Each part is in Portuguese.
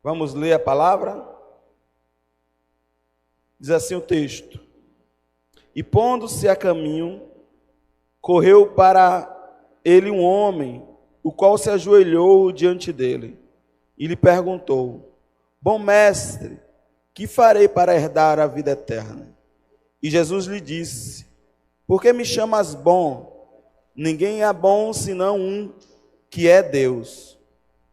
Vamos ler a palavra? Diz assim o texto: E pondo-se a caminho, correu para ele um homem, o qual se ajoelhou diante dele, e lhe perguntou: Bom mestre, que farei para herdar a vida eterna? E Jesus lhe disse: Por que me chamas bom? Ninguém é bom senão um, que é Deus.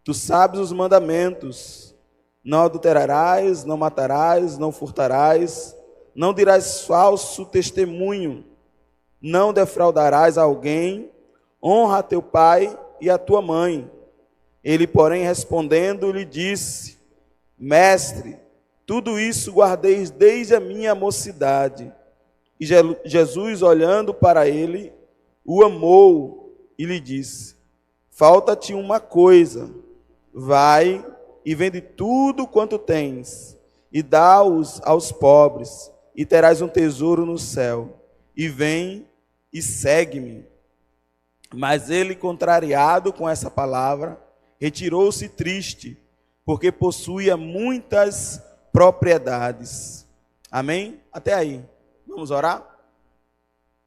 Tu sabes os mandamentos: não adulterarás, não matarás, não furtarás, não dirás falso testemunho, não defraudarás alguém, honra a teu pai e a tua mãe. Ele, porém, respondendo, lhe disse: Mestre, tudo isso guardei desde a minha mocidade. E Jesus, olhando para ele, o amou e lhe disse: Falta-te uma coisa. Vai e vende tudo quanto tens, e dá-os aos pobres, e terás um tesouro no céu. E vem e segue-me. Mas ele, contrariado com essa palavra, retirou-se triste, porque possuía muitas propriedades. Amém? Até aí. Vamos orar?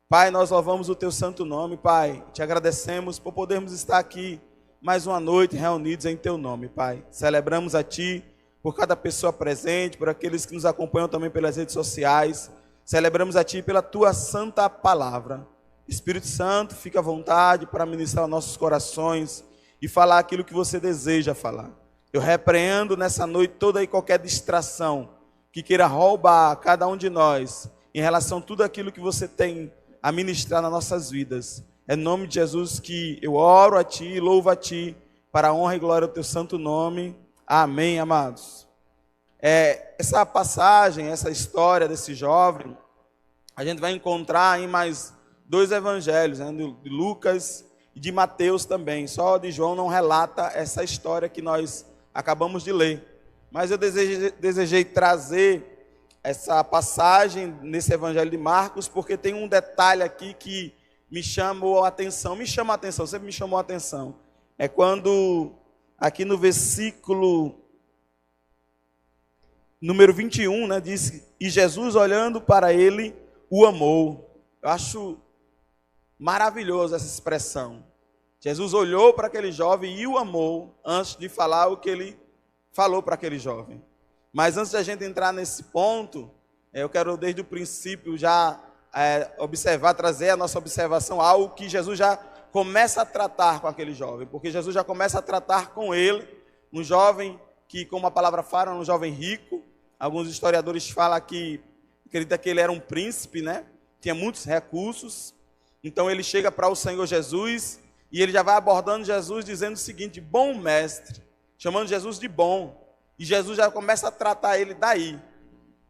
Pai, nós louvamos o teu santo nome, Pai. Te agradecemos por podermos estar aqui mais uma noite reunidos em teu nome, Pai. Celebramos a ti por cada pessoa presente, por aqueles que nos acompanham também pelas redes sociais. Celebramos a ti pela tua santa palavra. Espírito Santo, fica à vontade para ministrar aos nossos corações e falar aquilo que você deseja falar. Eu repreendo nessa noite toda e qualquer distração que queira roubar cada um de nós em relação a tudo aquilo que você tem a ministrar nas nossas vidas. É em nome de Jesus que eu oro a ti e louvo a ti, para a honra e glória do teu santo nome. Amém, amados. Essa passagem, essa história desse jovem, a gente vai encontrar em mais dois evangelhos, né, de Lucas e de Mateus também. Só de João não relata essa história que nós acabamos de ler. Mas eu desejei trazer essa passagem nesse evangelho de Marcos, porque tem um detalhe aqui que me chamou a atenção, sempre me chamou a atenção. É quando, aqui no versículo número 21, né, diz: E Jesus, olhando para ele, o amou. Eu acho maravilhoso essa expressão. Jesus olhou para aquele jovem e o amou, antes de falar o que ele falou para aquele jovem. Mas antes de a gente entrar nesse ponto, eu quero desde o princípio já trazer a nossa observação algo que Jesus já começa a tratar com aquele jovem, porque Jesus já começa a tratar com ele, um jovem que, como a palavra fala, um jovem rico. Alguns historiadores falam que acredita que ele era um príncipe, né? Tinha muitos recursos. Então ele chega para o Senhor Jesus e ele já vai abordando Jesus dizendo o seguinte: bom mestre, chamando Jesus de bom. E Jesus já começa a tratar ele daí.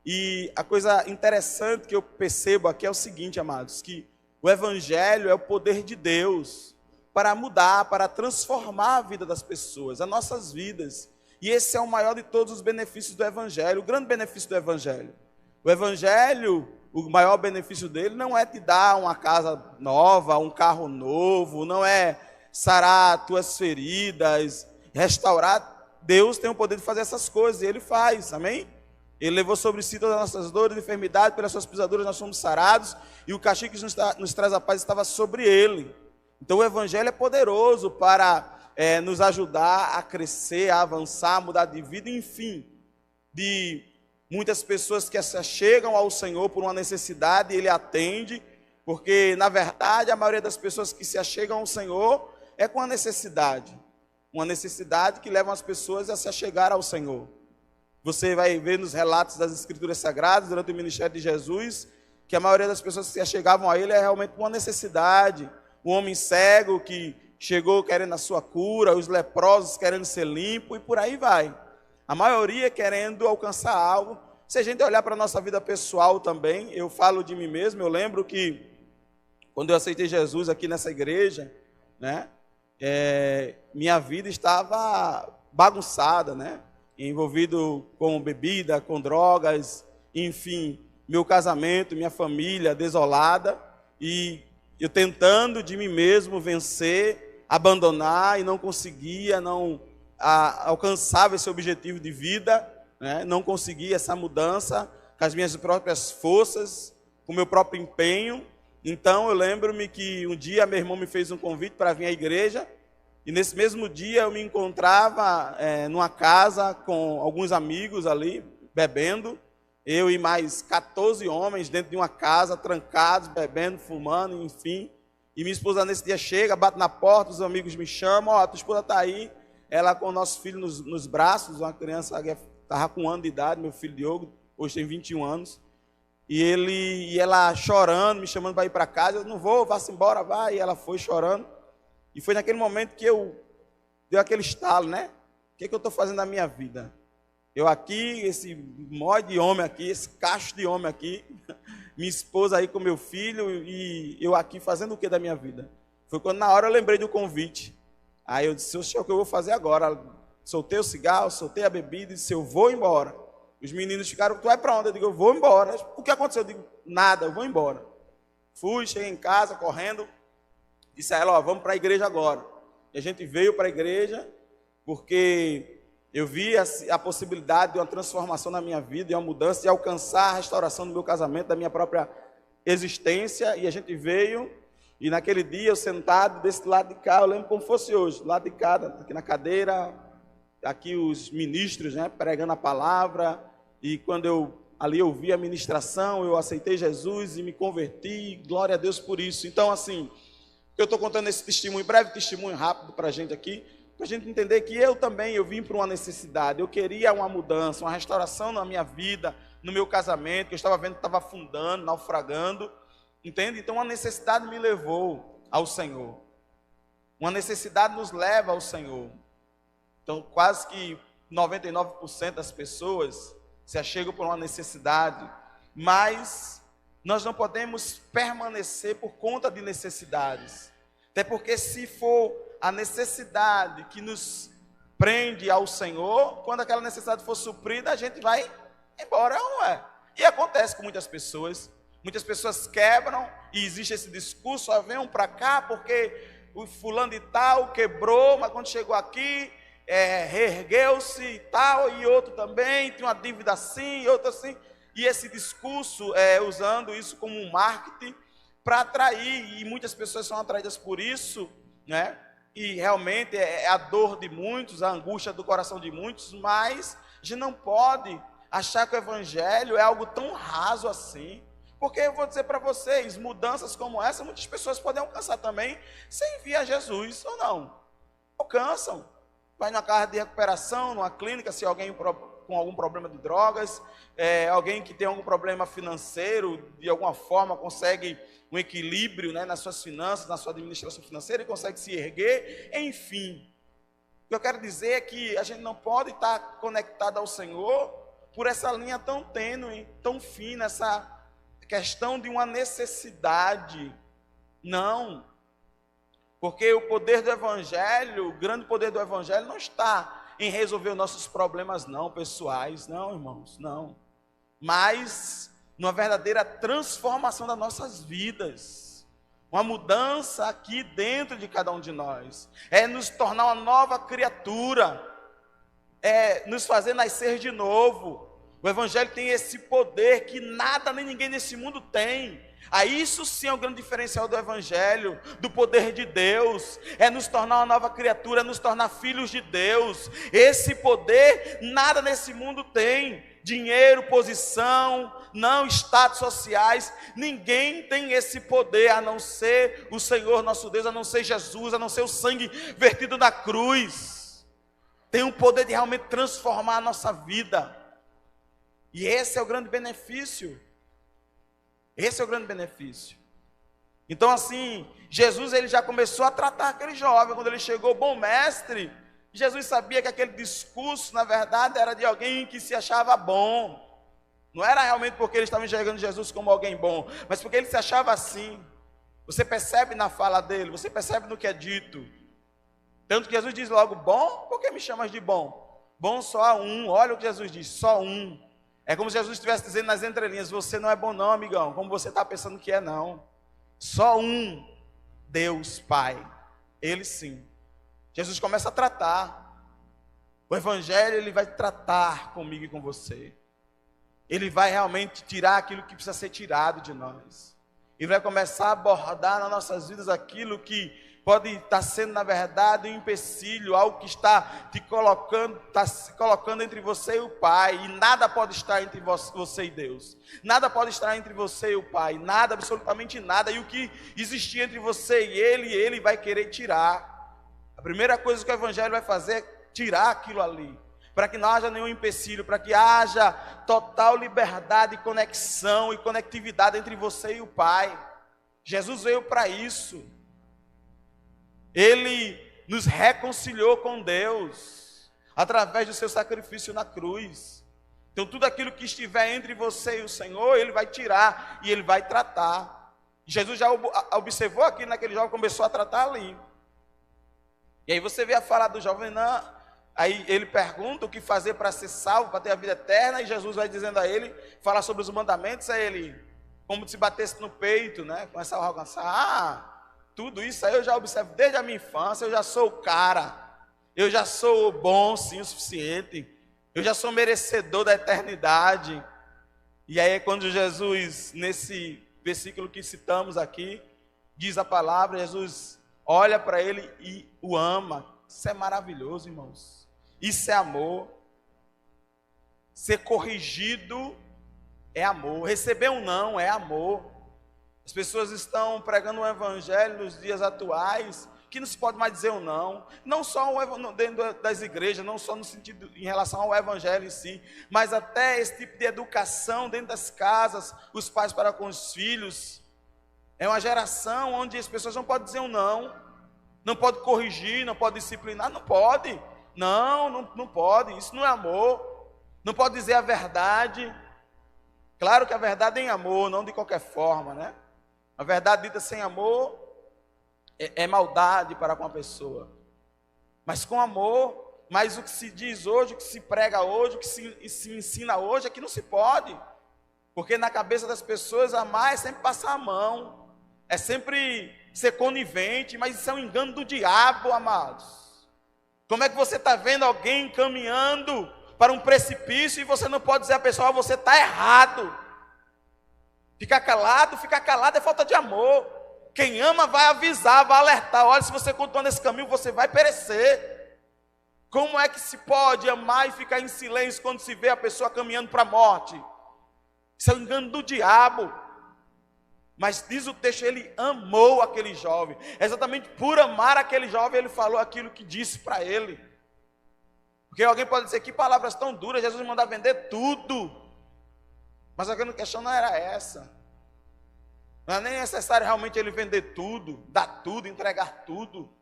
E a coisa interessante que eu percebo aqui é o seguinte, amados, que o evangelho é o poder de Deus para mudar, para transformar a vida das pessoas, as nossas vidas. E esse é o maior de todos os benefícios do evangelho, o grande benefício do evangelho. O evangelho, o maior benefício dele não é te dar uma casa nova, um carro novo, não é sarar tuas feridas, restaurar. Deus tem o poder de fazer essas coisas, e Ele faz, amém? Ele levou sobre si todas as nossas dores e enfermidades, pelas suas pisaduras nós somos sarados, e o castigo que nos traz a paz estava sobre Ele. Então o Evangelho é poderoso para nos ajudar a crescer, a avançar, a mudar de vida, enfim, de muitas pessoas que se chegam ao Senhor por uma necessidade, e Ele atende, porque na verdade a maioria das pessoas que se achegam ao Senhor é com a necessidade. Uma necessidade que leva as pessoas a se achegar ao Senhor. Você vai ver nos relatos das Escrituras Sagradas, durante o ministério de Jesus, que a maioria das pessoas que se achegavam a Ele é realmente uma necessidade. Um homem cego que chegou querendo a sua cura, os leprosos querendo ser limpos, e por aí vai. A maioria querendo alcançar algo. Se a gente olhar para a nossa vida pessoal também, eu falo de mim mesmo, eu lembro que quando eu aceitei Jesus aqui nessa igreja, né, minha vida estava bagunçada, né? Envolvido com bebida, com drogas, enfim, meu casamento, minha família desolada, e eu tentando de mim mesmo vencer, abandonar, e não conseguia, não alcançava esse objetivo de vida, né? Não conseguia essa mudança com as minhas próprias forças, com o meu próprio empenho. Então eu lembro-me que um dia meu irmão me fez um convite para vir à igreja, e nesse mesmo dia eu me encontrava numa casa com alguns amigos ali, bebendo, eu e mais 14 homens dentro de uma casa, trancados, bebendo, fumando, enfim. E minha esposa nesse dia chega, bate na porta, os amigos me chamam, ó, tua esposa está aí, ela com o nosso filho nos braços, uma criança que estava com 1 ano de idade, meu filho Diogo, hoje tem 21 anos, e ela chorando, me chamando para ir para casa, eu não vou, vá-se embora, vai, e ela foi chorando, e foi naquele momento que deu aquele estalo, né? O que eu estou fazendo na minha vida? Eu aqui, esse mó de homem aqui, esse cacho de homem aqui, minha esposa aí com meu filho, e eu aqui fazendo o que da minha vida? Foi quando na hora eu lembrei do convite. Aí eu disse, o que eu vou fazer agora? Soltei o cigarro, soltei a bebida e disse, eu vou embora. Os meninos ficaram, tu vai para onde? Eu digo, eu vou embora. O que aconteceu? Eu digo, nada, eu vou embora. Fui, cheguei em casa, correndo, disse a ela, ó, vamos para a igreja agora. E a gente veio para a igreja, porque eu vi a possibilidade de uma transformação na minha vida, de uma mudança, de alcançar a restauração do meu casamento, da minha própria existência, e a gente veio, e naquele dia eu sentado desse lado de cá, eu lembro como fosse hoje, do lado de cá, aqui na cadeira, aqui os ministros, né, pregando a palavra, e quando eu ali ouvi a ministração, eu aceitei Jesus e me converti, glória a Deus por isso. Então assim, eu estou contando esse testemunho, breve testemunho rápido para a gente aqui, para a gente entender que eu vim para uma necessidade, eu queria uma mudança, uma restauração na minha vida, no meu casamento, que eu estava vendo que estava afundando, naufragando, entende? Então uma necessidade me levou ao Senhor, uma necessidade nos leva ao Senhor. Então quase que 99% das pessoas se achegam por uma necessidade, mas nós não podemos permanecer por conta de necessidades, até porque se for a necessidade que nos prende ao Senhor, quando aquela necessidade for suprida, a gente vai embora, não é? E acontece com muitas pessoas quebram, e existe esse discurso, ó, venham para cá, porque o fulano de tal quebrou, mas quando chegou aqui, reergueu-se e tal, e outro também, tem uma dívida assim, e outro assim, e esse discurso, usando isso como um marketing, para atrair, e muitas pessoas são atraídas por isso, né? E realmente é a dor de muitos, a angústia do coração de muitos, mas a gente não pode achar que o evangelho é algo tão raso assim, porque eu vou dizer para vocês, mudanças como essa, muitas pessoas podem alcançar também, sem vir a Jesus, ou não? Alcançam, vai numa casa de recuperação, numa clínica, se alguém com algum problema de drogas, alguém que tem algum problema financeiro, de alguma forma consegue um equilíbrio, né, nas suas finanças, na sua administração financeira, e consegue se erguer, enfim. O que eu quero dizer é que a gente não pode estar conectado ao Senhor por essa linha tão tênue, tão fina, essa questão de uma necessidade. Não, porque o poder do Evangelho, o grande poder do Evangelho não está em resolver os nossos problemas não pessoais, não, irmãos, não, mas numa verdadeira transformação das nossas vidas, uma mudança aqui dentro de cada um de nós, nos tornar uma nova criatura, nos fazer nascer de novo. O Evangelho tem esse poder que nada nem ninguém nesse mundo tem. Isso sim é o grande diferencial do Evangelho, do poder de Deus, nos tornar uma nova criatura, nos tornar filhos de Deus. Esse poder nada nesse mundo tem. Dinheiro, posição, não status sociais, ninguém tem esse poder a não ser o Senhor nosso Deus, a não ser Jesus, a não ser o sangue vertido na cruz. Tem um poder de realmente transformar a nossa vida. E esse é o grande benefício. Esse é o grande benefício. Então assim, Jesus ele já começou a tratar aquele jovem, quando ele chegou, bom mestre. Jesus sabia que aquele discurso, na verdade, era de alguém que se achava bom. Não era realmente porque ele estava enxergando Jesus como alguém bom, mas porque ele se achava assim. Você percebe na fala dele, você percebe no que é dito. Tanto que Jesus diz logo, bom, por que me chamas de bom? Bom só há um, olha o que Jesus diz, só um. É como se Jesus estivesse dizendo nas entrelinhas, você não é bom não, amigão, como você está pensando que é não. Só um, Deus Pai, Ele sim. Jesus começa a tratar. O Evangelho, ele vai tratar comigo e com você. Ele vai realmente tirar aquilo que precisa ser tirado de nós. Ele vai começar a abordar nas nossas vidas aquilo que pode estar sendo, na verdade, um empecilho, algo que está se colocando entre você e o Pai. E nada pode estar entre você e Deus. Nada pode estar entre você e o Pai. Nada, absolutamente nada. E o que existia entre você e Ele vai querer tirar. A primeira coisa que o Evangelho vai fazer é tirar aquilo ali, para que não haja nenhum empecilho, para que haja total liberdade, conexão e conectividade entre você e o Pai. Jesus veio para isso. Ele nos reconciliou com Deus, através do seu sacrifício na cruz. Então tudo aquilo que estiver entre você e o Senhor, Ele vai tirar e Ele vai tratar. Jesus já observou aqui naquele jovem, começou a tratar ali. E aí você vê a fala do jovem, não. Aí ele pergunta o que fazer para ser salvo, para ter a vida eterna, e Jesus vai dizendo a ele, fala sobre os mandamentos, a ele, como se batesse no peito, né, com essa arrogância. Tudo isso aí eu já observo desde a minha infância, eu já sou o cara, eu já sou bom sim o suficiente, eu já sou merecedor da eternidade. E aí quando Jesus, nesse versículo que citamos aqui, diz a palavra, Jesus olha para ele e o ama. Isso é maravilhoso, irmãos. Isso é amor. Ser corrigido é amor. Receber um não é amor. As pessoas estão pregando o evangelho nos dias atuais, que não se pode mais dizer um não. Não só dentro das igrejas, não só no sentido em relação ao evangelho em si, mas até esse tipo de educação dentro das casas, os pais para com os filhos. É uma geração onde as pessoas não podem dizer um não. Não pode corrigir, não pode disciplinar, não pode. Não pode, isso não é amor. Não pode dizer a verdade. Claro que a verdade é em amor, não de qualquer forma, né? A verdade dita sem amor é maldade para com a pessoa. Mas com amor, mas o que se diz hoje, o que se prega hoje, o que se ensina hoje é que não se pode. Porque na cabeça das pessoas amar é sempre passar a mão. É sempre ser conivente, mas isso é um engano do diabo, amados. Como é que você está vendo alguém caminhando para um precipício e você não pode dizer à pessoa, você está errado? Ficar calado é falta de amor. Quem ama vai avisar, vai alertar, olha, se você continuar nesse caminho, você vai perecer. Como é que se pode amar e ficar em silêncio quando se vê a pessoa caminhando para a morte? Isso é um engano do diabo. Mas diz o texto, ele amou aquele jovem. Exatamente por amar aquele jovem, ele falou aquilo que disse para ele. Porque alguém pode dizer, que palavras tão duras, Jesus mandar vender tudo. Mas a grande questão não era essa. Não é nem necessário realmente ele vender tudo, dar tudo, entregar tudo.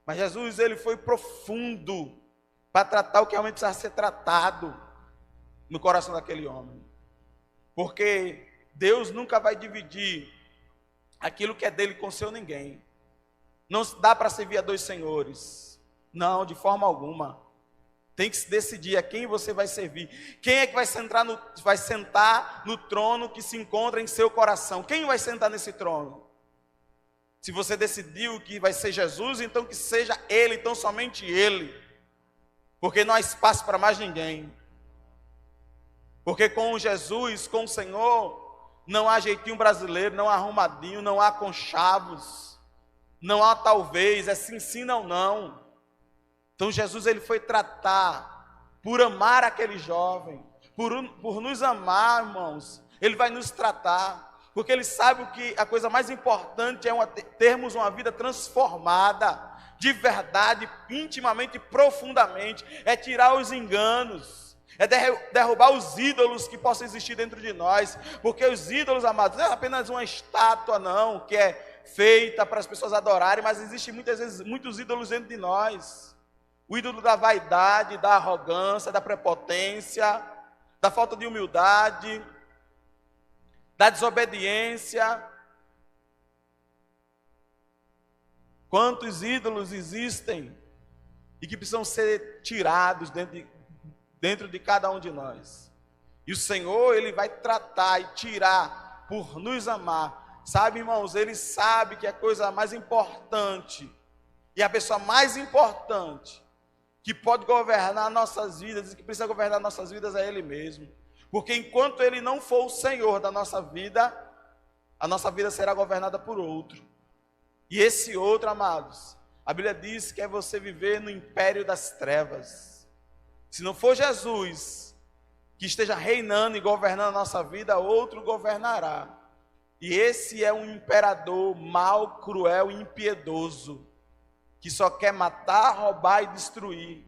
Mas Jesus, ele foi profundo para tratar o que realmente precisava ser tratado no coração daquele homem. Porque Deus nunca vai dividir aquilo que é dele com seu ninguém. Não dá para servir a dois senhores. Não, de forma alguma. Tem que se decidir a quem você vai servir. Quem é que vai sentar no trono que se encontra em seu coração? Quem vai sentar nesse trono? Se você decidiu que vai ser Jesus, então que seja Ele, então somente Ele. Porque não há espaço para mais ninguém. Porque com Jesus, com o Senhor, não há jeitinho brasileiro, não há arrumadinho, não há conchavos, não há talvez, é sim ou não. Então Jesus, ele foi tratar, por amar aquele jovem, por nos amar, irmãos, ele vai nos tratar, porque ele sabe que a coisa mais importante é termos uma vida transformada, de verdade, intimamente, profundamente, é tirar os enganos, é derrubar os ídolos que possam existir dentro de nós, porque os ídolos, amados, não é apenas uma estátua não, que é feita para as pessoas adorarem, mas existem muitas vezes muitos ídolos dentro de nós. O ídolo da vaidade, da arrogância, da prepotência, da falta de humildade, da desobediência. Quantos ídolos existem e que precisam ser tirados dentro de cada um de nós. E o Senhor, ele vai tratar e tirar por nos amar. Sabe, irmãos, ele sabe que a coisa mais importante e a pessoa mais importante que pode governar nossas vidas e que precisa governar nossas vidas é Ele mesmo. Porque enquanto Ele não for o Senhor da nossa vida, a nossa vida será governada por outro. E esse outro, amados, a Bíblia diz que é você viver no império das trevas. Se não for Jesus que esteja reinando e governando a nossa vida, outro governará. E esse é um imperador mau, cruel e impiedoso, que só quer matar, roubar e destruir.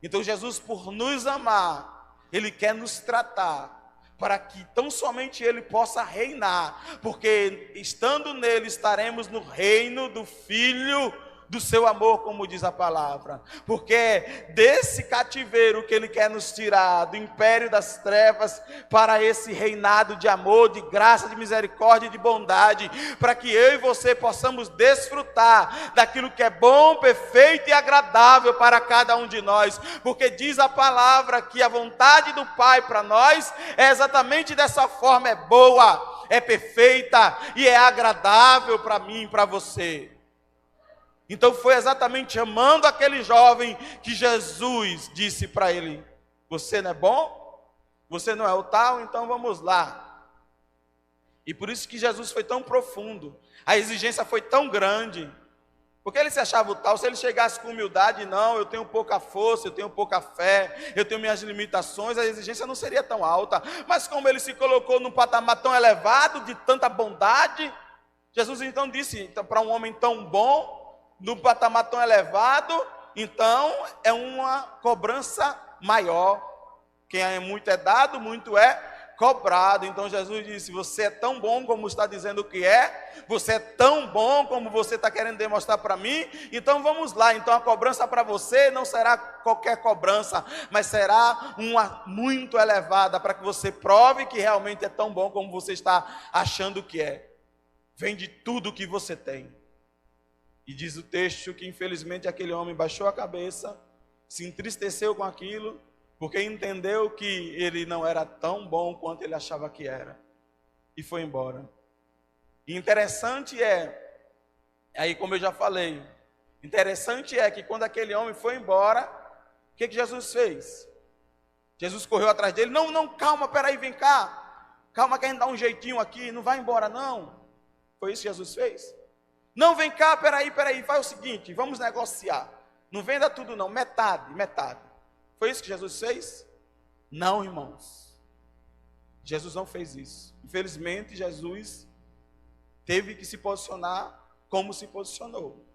Então Jesus, por nos amar, Ele quer nos tratar, para que tão somente Ele possa reinar, porque estando nele estaremos no reino do Filho do seu amor, como diz a palavra. Porque desse cativeiro que Ele quer nos tirar, do império das trevas, para esse reinado de amor, de graça, de misericórdia e de bondade, para que eu e você possamos desfrutar daquilo que é bom, perfeito e agradável para cada um de nós. Porque diz a palavra que a vontade do Pai para nós é exatamente dessa forma, é boa, é perfeita e é agradável para mim e para você. Então foi exatamente amando aquele jovem que Jesus disse para ele: você não é bom? Você não é o tal? Então vamos lá. E por isso que Jesus foi tão profundo, a exigência foi tão grande, porque ele se achava o tal. Se ele chegasse com humildade, não, eu tenho pouca força, eu tenho pouca fé, eu tenho minhas limitações, a exigência não seria tão alta. Mas como ele se colocou num patamar tão elevado, de tanta bondade, Jesus então disse, então, para um homem tão bom, num patamar tão elevado, então é uma cobrança maior. Quem é muito é dado, muito é cobrado. Então Jesus disse: você é tão bom como está dizendo que é, você é tão bom como você está querendo demonstrar para mim, então vamos lá. Então a cobrança para você não será qualquer cobrança, mas será uma muito elevada, para que você prove que realmente é tão bom como você está achando que é. Vende tudo o que você tem. E diz o texto que infelizmente aquele homem baixou a cabeça, se entristeceu com aquilo, porque entendeu que ele não era tão bom quanto ele achava que era, e foi embora. E interessante aí como eu já falei, interessante é que quando aquele homem foi embora, o que Jesus fez? Jesus correu atrás dele: não, calma, peraí, vem cá, calma que a gente dá um jeitinho aqui, não vai embora não. Foi isso que Jesus fez? Não, vem cá, peraí, faz o seguinte, vamos negociar. Não venda tudo não, metade. Foi isso que Jesus fez? Não, irmãos. Jesus não fez isso. Infelizmente, Jesus teve que se posicionar como se posicionou.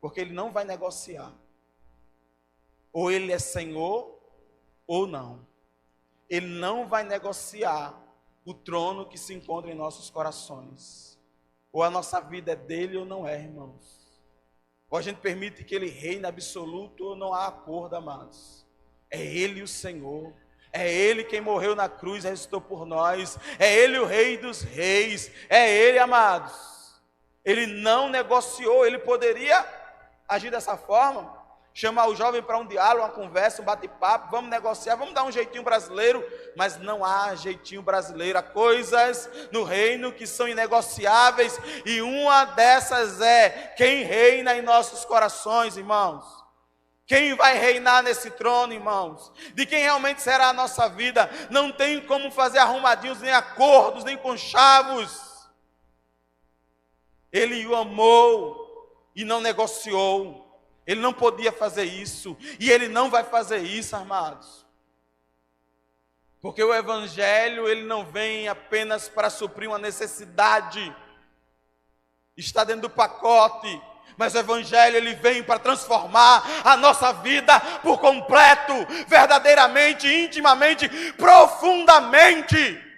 Porque Ele não vai negociar. Ou Ele é Senhor, ou não. Ele não vai negociar o trono que se encontra em nossos corações. Ou a nossa vida é dele ou não é, irmãos. Ou a gente permite que Ele reine absoluto ou não há acordo, amados. É Ele o Senhor. É Ele quem morreu na cruz e ressuscitou por nós. É Ele o Rei dos Reis. É Ele, amados. Ele não negociou. Ele poderia agir dessa forma. Chamar o jovem para um diálogo, uma conversa, um bate-papo, vamos negociar, vamos dar um jeitinho brasileiro, mas não há jeitinho brasileiro. Há coisas no reino que são inegociáveis, e uma dessas é quem reina em nossos corações, irmãos. Quem vai reinar nesse trono, irmãos? De quem realmente será a nossa vida? Não tem como fazer arrumadinhos, nem acordos, nem conchavos. Ele o amou e não negociou. Ele não podia fazer isso, e Ele não vai fazer isso, amados. Porque o Evangelho, ele não vem apenas para suprir uma necessidade, está dentro do pacote, mas o Evangelho, ele vem para transformar a nossa vida por completo, verdadeiramente, intimamente, profundamente.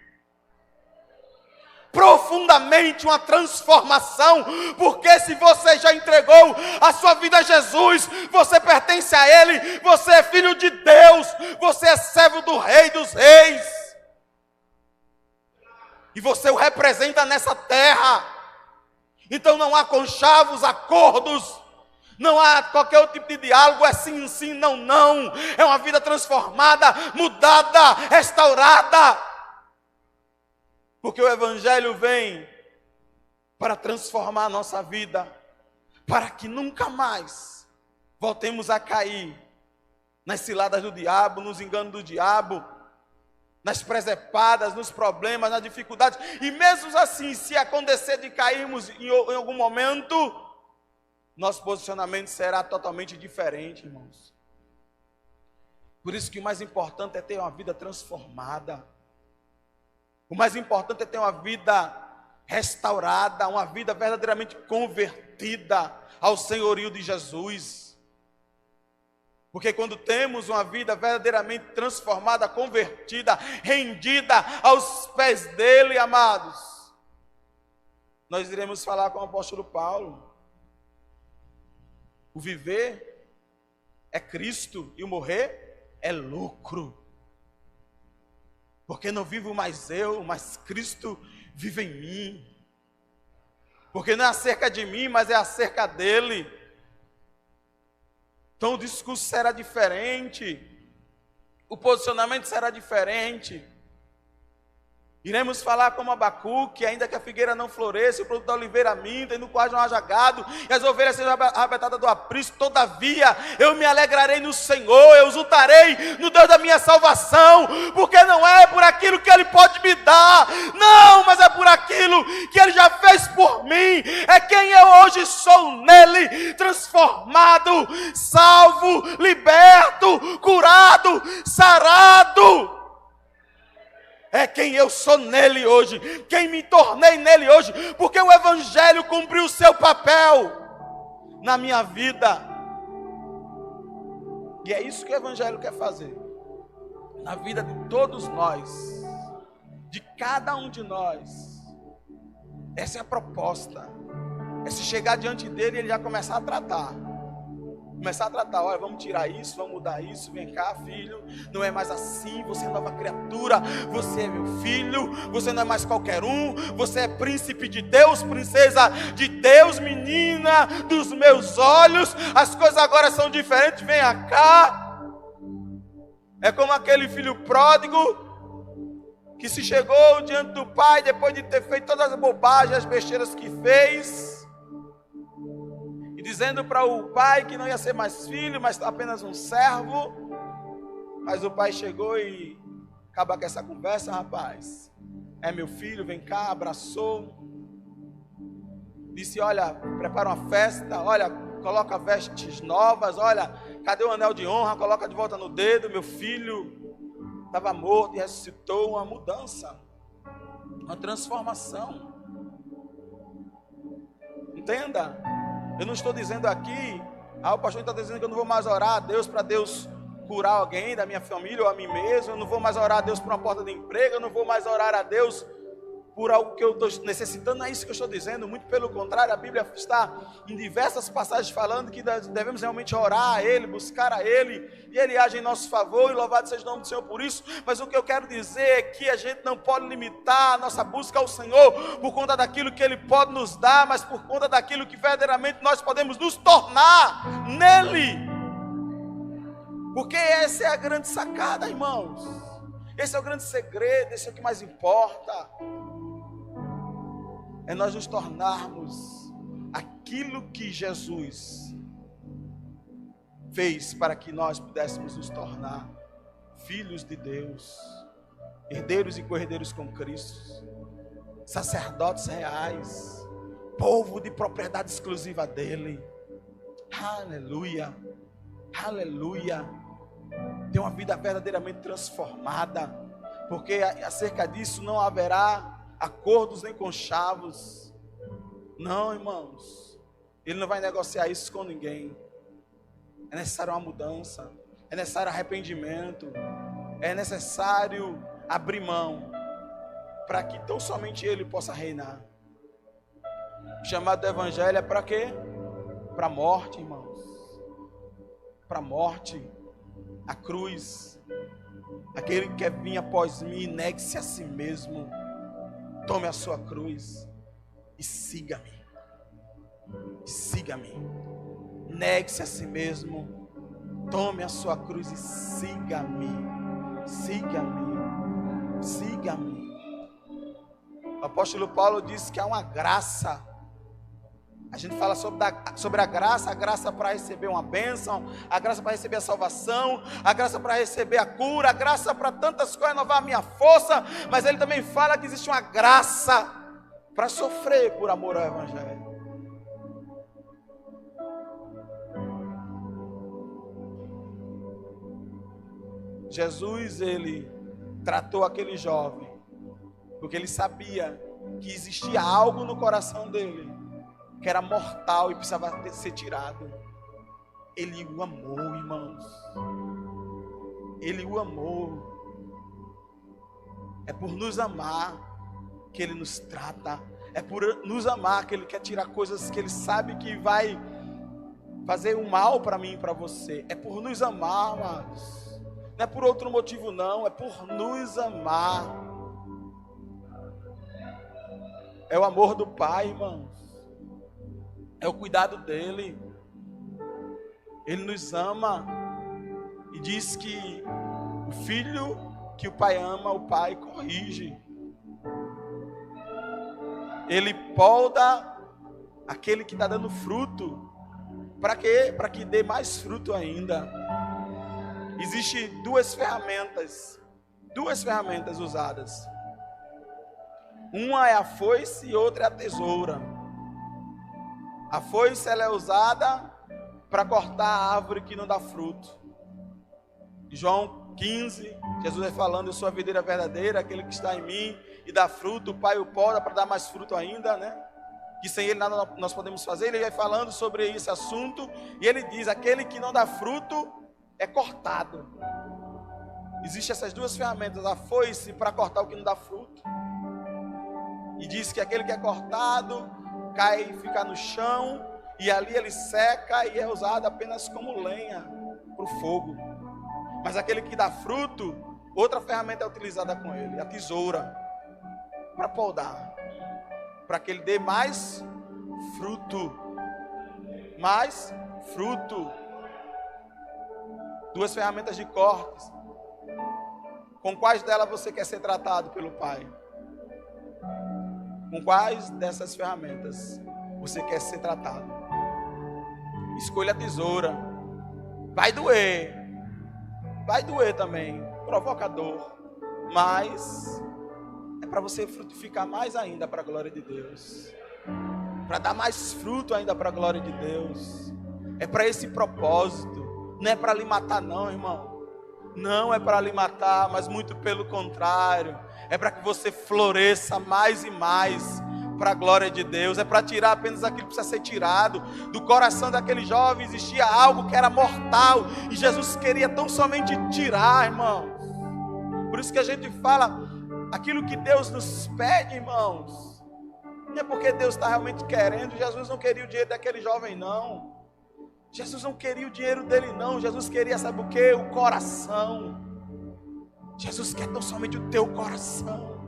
Profundamente uma transformação, porque se você já entregou a sua vida a Jesus, você pertence a Ele, você é filho de Deus, você é servo do Rei dos Reis, e você o representa nessa terra. Então não há conchavos, acordos, não há qualquer outro tipo de diálogo, é sim, sim, não, não, é uma vida transformada, mudada, restaurada. Porque o Evangelho vem para transformar a nossa vida, para que nunca mais voltemos a cair nas ciladas do diabo, nos enganos do diabo, nas presepadas, nos problemas, nas dificuldades. E mesmo assim, se acontecer de cairmos em algum momento, nosso posicionamento será totalmente diferente, irmãos. Por isso que o mais importante é ter uma vida transformada. O mais importante é ter uma vida restaurada, uma vida verdadeiramente convertida ao senhorio de Jesus. Porque quando temos uma vida verdadeiramente transformada, convertida, rendida aos pés dele, amados, nós iremos falar com o apóstolo Paulo. O viver é Cristo e o morrer é lucro. Porque não vivo mais eu, mas Cristo vive em mim. Porque não é acerca de mim, mas é acerca dele. Então o discurso será diferente, o posicionamento será diferente. Iremos falar como Abacuque, ainda que a figueira não floresça, o produto da oliveira minta, e no qual não haja gado, e as ovelhas sejam arrebatadas do aprisco, todavia eu me alegrarei no Senhor, eu exultarei no Deus da minha salvação, porque não é por aquilo que Ele pode me dar, não, mas é por aquilo que Ele já fez por mim, é quem eu hoje sou nele, transformado, salvo, liberto, curado, sarado. É quem eu sou nele hoje, quem me tornei nele hoje, porque o Evangelho cumpriu o seu papel na minha vida. E é isso que o Evangelho quer fazer, na vida de todos nós, de cada um de nós. Essa é a proposta, é se chegar diante dele e ele já começar a tratar. Olha, vamos tirar isso, vamos mudar isso, vem cá, filho, não é mais assim, você é nova criatura, você é meu filho, você não é mais qualquer um, você é príncipe de Deus, princesa de Deus, menina dos meus olhos, as coisas agora são diferentes, venha cá. É como aquele filho pródigo, que se chegou diante do pai, depois de ter feito todas as bobagens, as besteiras que fez, dizendo para o pai que não ia ser mais filho, mas apenas um servo. Mas o pai chegou e acaba com essa conversa, rapaz. É meu filho, vem cá, abraçou. Disse, olha, prepara uma festa, olha, coloca vestes novas, olha, cadê o anel de honra? Coloca de volta no dedo, meu filho estava morto e ressuscitou. Uma mudança, uma transformação. Entenda? Eu não estou dizendo aqui, o pastor está dizendo que eu não vou mais orar a Deus para Deus curar alguém da minha família ou a mim mesmo, eu não vou mais orar a Deus por uma porta de emprego, eu não vou mais orar a Deus por algo que eu estou necessitando. Não é isso que eu estou dizendo, muito pelo contrário, a Bíblia está em diversas passagens falando que devemos realmente orar a Ele, buscar a Ele, e Ele age em nosso favor, e louvado seja o nome do Senhor por isso. Mas o que eu quero dizer é que a gente não pode limitar a nossa busca ao Senhor por conta daquilo que Ele pode nos dar, mas por conta daquilo que verdadeiramente nós podemos nos tornar nele, porque essa é a grande sacada, irmãos, esse é o grande segredo, esse é o que mais importa. É nós nos tornarmos aquilo que Jesus fez para que nós pudéssemos nos tornar filhos de Deus, herdeiros e co-herdeiros com Cristo, sacerdotes reais, povo de propriedade exclusiva dele. Aleluia, aleluia. Ter uma vida verdadeiramente transformada, porque acerca disso não haverá acordos nem conchavos. Não, irmãos, Ele não vai negociar isso com ninguém. É necessário uma mudança, é necessário arrependimento, é necessário abrir mão, para que tão somente Ele possa reinar. O chamado do Evangelho é para quê? Para a morte, irmãos, para a morte, a cruz. Aquele que quer vir após mim, negue-se a si mesmo, tome a sua cruz e siga-me. Siga-me. Negue-se a si mesmo, tome a sua cruz e siga-me. Siga-me. Siga-me. O apóstolo Paulo diz que há uma graça A gente fala sobre a graça para receber uma bênção, a graça para receber a salvação, a graça para receber a cura, a graça para tantas coisas, renovar a minha força. Mas ele também fala que existe uma graça para sofrer por amor ao Evangelho. Jesus, ele tratou aquele jovem, porque ele sabia que existia algo no coração dele, que era mortal e precisava ser tirado. Ele o amou, irmãos. Ele o amou. É por nos amar que ele nos trata. É por nos amar que ele quer tirar coisas que ele sabe que vai fazer um mal para mim e para você. É por nos amar, amados. Não é por outro motivo não, é por nos amar. É o amor do Pai, irmãos. É o cuidado dele. Ele nos ama. E diz que o filho que o Pai ama, o Pai corrige. Ele poda aquele que está dando fruto. Para quê? Para que dê mais fruto ainda. Existem duas ferramentas usadas. Uma é a foice e outra é a tesoura. A foice, ela é usada para cortar a árvore que não dá fruto. Em João 15, Jesus vai falando: eu sou a videira verdadeira, aquele que está em mim e dá fruto, o Pai o poda para dar mais fruto ainda, né? Que sem ele nada nós podemos fazer. Ele vai falando sobre esse assunto e ele diz: aquele que não dá fruto é cortado. Existem essas duas ferramentas, a foice para cortar o que não dá fruto, e diz que aquele que é cortado cai e fica no chão, e ali ele seca e é usado apenas como lenha para o fogo. Mas aquele que dá fruto, outra ferramenta é utilizada com ele, a tesoura, para podar, para que ele dê mais fruto. Mais fruto. Duas ferramentas de cortes. Com quais delas você quer ser tratado pelo Pai? Com quais dessas ferramentas você quer ser tratado? Escolha a tesoura. Vai doer também, provoca dor, mas é para você frutificar mais ainda para a glória de Deus, para dar mais fruto ainda para a glória de Deus. É para esse propósito. Não é para lhe matar não, irmão. Não é para lhe matar, mas muito pelo contrário. É para que você floresça mais e mais para a glória de Deus. É para tirar apenas aquilo que precisa ser tirado. Do coração daquele jovem existia algo que era mortal, e Jesus queria tão somente tirar, irmãos. Por isso que a gente fala, aquilo que Deus nos pede, irmãos, não é porque Deus está realmente querendo. Jesus não queria o dinheiro daquele jovem não. Jesus não queria o dinheiro dele não. Jesus queria, sabe o que? O coração. Jesus quer tão somente o teu coração.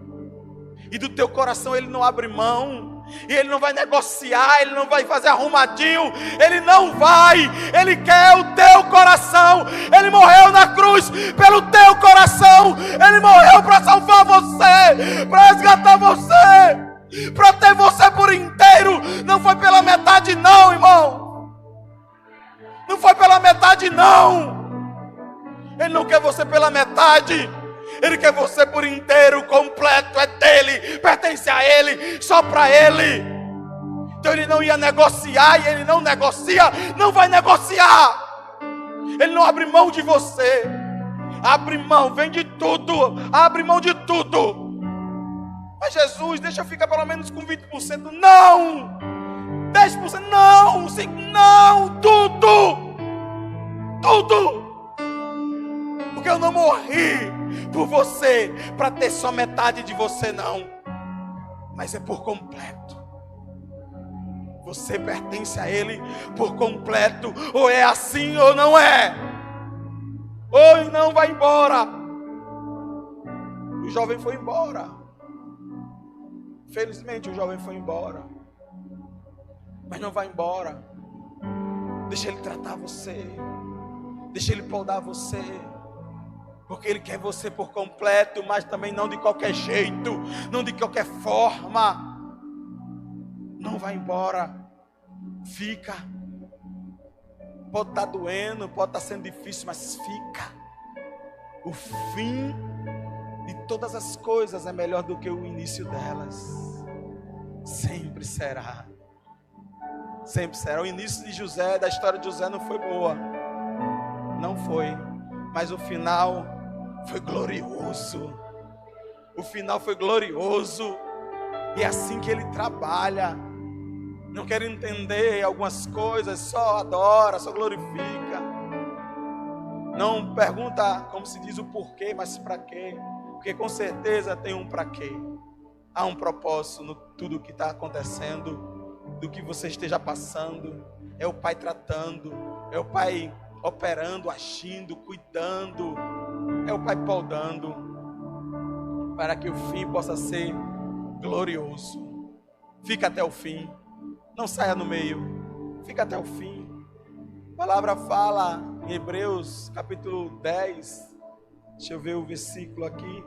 E do teu coração ele não abre mão. E ele não vai negociar, ele não vai fazer arrumadinho. Ele não vai. Ele quer o teu coração. Ele morreu na cruz pelo teu coração. Ele morreu para salvar você, para resgatar você, para ter você por inteiro. Não foi pela metade não, irmão. Não foi pela metade não. Ele não quer você pela metade. Ele quer você por inteiro, completo. É dele, pertence a ele, só para ele. Então ele não ia negociar, e ele não negocia, não vai negociar. Ele não abre mão de você. Abre mão, vende tudo, abre mão de tudo. Mas Jesus, deixa eu ficar pelo menos com 20%. Não! 10%, não, 5%, não, tudo, porque eu não morri por você para ter só metade de você não, mas é por completo. Você pertence a ele por completo, ou é assim ou não é, ou não vai embora. O jovem foi embora, felizmente o jovem foi embora. Mas não vai embora. Deixa ele tratar você. Deixa ele podar você. Porque ele quer você por completo, mas também não de qualquer jeito, não de qualquer forma. Não vai embora. Fica. Pode estar doendo, pode estar sendo difícil, mas fica. O fim de todas as coisas é melhor do que o início delas. Sempre será. Sempre será. O início de José, da história de José, não foi boa. Não foi. Mas o final foi glorioso. O final foi glorioso. E é assim que ele trabalha. Não quer entender algumas coisas, só adora, só glorifica. Não pergunta, como se diz, o porquê, mas para quê. Porque com certeza tem um para quê. Há um propósito no tudo que está acontecendo, do que você esteja passando. É o Pai tratando, é o Pai operando, agindo, cuidando. É o Pai podando, para que o fim possa ser glorioso. Fica até o fim. Não saia no meio. Fica até o fim. A palavra fala em Hebreus capítulo 10. Deixa eu ver o versículo aqui.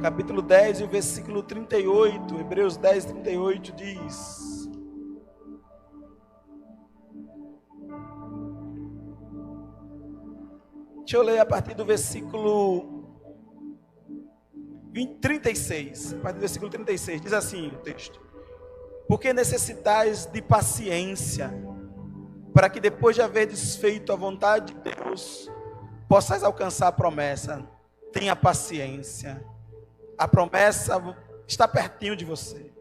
Capítulo 10 e o versículo 38, Hebreus 10, 38 diz: deixa eu ler a partir do versículo 36, a partir do versículo 36, diz assim o texto: porque necessitais de paciência, para que depois de haver desfeito a vontade de Deus, possais alcançar a promessa. Tenha paciência. A promessa está pertinho de você.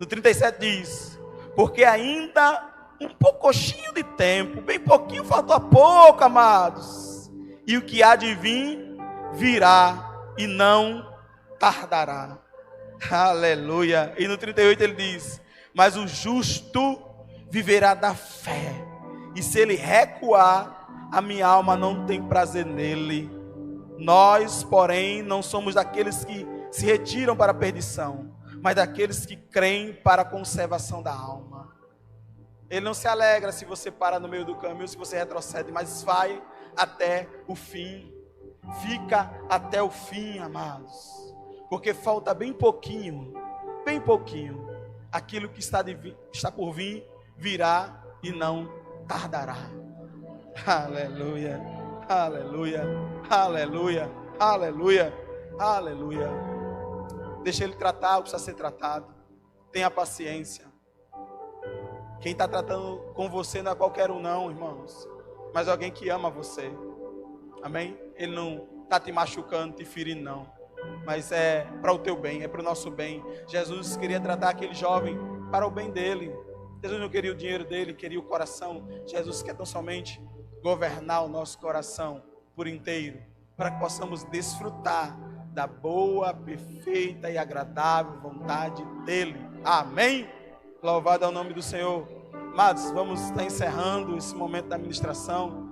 No 37 diz: porque ainda um pouquinho de tempo, bem pouquinho, faltou pouco, amados. E o que há de vir, virá e não tardará. Aleluia. E no 38 ele diz: mas o justo viverá da fé. E se ele recuar, a minha alma não tem prazer nele. Nós, porém, não somos daqueles que se retiram para a perdição, mas daqueles que creem para a conservação da alma. Ele não se alegra se você para no meio do caminho, se você retrocede, mas vai até o fim. Fica até o fim, amados, porque falta bem pouquinho. Aquilo que está por vir, virá e não tardará. Aleluia, aleluia, aleluia, aleluia, aleluia. Deixa ele tratar o que precisa ser tratado. Tenha paciência. Quem está tratando com você não é qualquer um não, irmãos, mas alguém que ama você. Amém? Ele não está te machucando, te ferindo não, mas é para o teu bem, é para o nosso bem. Jesus queria tratar aquele jovem para o bem dele. Jesus não queria o dinheiro dele, queria o coração. Jesus quer tão somente governar o nosso coração por inteiro, para que possamos desfrutar da boa, perfeita e agradável vontade dele. Amém? Louvado é o nome do Senhor. Amados, vamos estar encerrando esse momento da ministração.